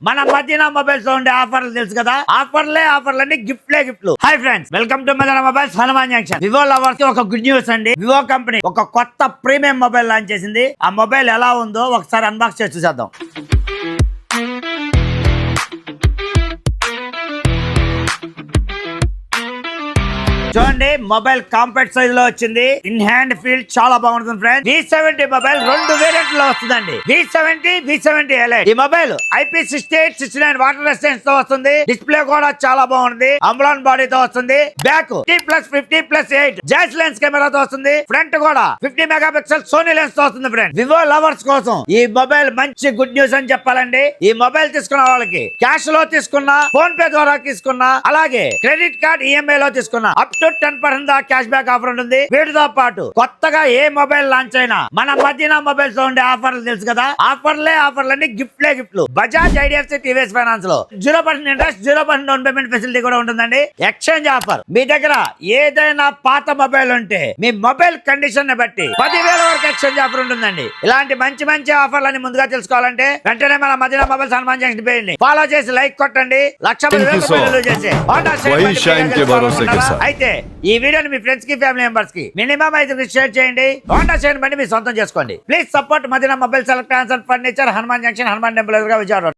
మన మదీనా మొబైల్స్ లో ఉండే ఆఫర్లు తెలుసు కదా, ఆఫర్లన్నీ గిఫ్ట్లు. Hi friends, welcome to Madina mobiles Hanuman Junction. Vivo lovers కి ఒక గుడ్ న్యూస్ అండి. వివో కంపెనీ ఒక కొత్త ప్రీమియం మొబైల్ లాంచ్ చేసింది. ఆ మొబైల్ ఎలా ఉందో ఒకసారి అన్బాక్స్ చేసి చూసేద్దాం. చూడండి, మొబైల్ కాంపాక్ట్ సైజ్ లో వచ్చింది. ఇన్ హ్యాండ్ ఫీల్ చాలా బాగుంటుంది ఫ్రెండ్స్. V70 మొబైల్ 2 వేరియంట్ లో వస్తుందండి. V70 elite. ఈ మొబైల్ IP68 69 వాటర్ రెసిస్టెన్స్ తో వస్తుంది. డిస్ప్లే కూడా చాలా బాగుంది. అమ్లాన్ బాడీ తో వస్తుంది. బ్యాక్ 50+50+8 జాస్ లెన్స్ కెమెరాతో వస్తుంది. ఫ్రంట్ కూడా 50 మెగాపిక్సెల్ సోనీ లెన్స్ తో వస్తుంది ఫ్రెండ్స్. వివో లవర్స్ కోసం ఈ మొబైల్ మంచి గుడ్ న్యూస్ అని చెప్పాలండి. ఈ మొబైల్ తీసుకున్న వాళ్ళకి క్యాష్ లో తీసుకున్నా, ఫోన్ పే ద్వారా తీసుకున్నా, అలాగే క్రెడిట్ కార్డ్ EMI లో తీసుకున్నా up to 10% cash back offer ఉంటుంది. వీటితో పాటు కొత్తగా ఏ మొబైల్ లాంచ్ అయినా మన మదీనా మొబైల్స్ లో ఉండే ఆఫర్లు తెలుసు కదా, ఆఫర్లన్నీ గిఫ్ట్లు. బజాజ్ IDFC TVS ఫైనాన్స్ లో 0% ఇంట్రెస్ట్, 0% డౌన్ పేమెంట్ ఫెసిలిటీ కూడా ఉంటుందండి. Exchange offer. మీ దగ్గర ఏదైనా పాత మొబైల్ ఉంటే మీ మొబైల్ కండిషన్ ని బట్టి 10,000 వరకు ఎక్స్చేంజ్ ఆఫర్ ఉంటుందండి. ఇలాంటి మంచి ఆఫర్లని ముందుగా తెలుసుకోవాలంటే వెంటనే మన మదీనా మొబైల్స్ హనుమాన్ జంక్షన్ పేయండి. ఫాలో చేసి లైక్ కొట్టండి. 1,10,000 చేసి అయితే ఈ వీడియోని మీ ఫ్రెండ్స్ కి, ఫ్యామిలీ మెంబర్స్ కి మినిమం 5 షేర్ చేయండి. హోండా షైన్ బండి మీ సొంతం చేసుకోండి. Please support Madina mobile electronics and furniture, Hanuman junction, Hanuman temple ఎదురుగా విజయవాడ.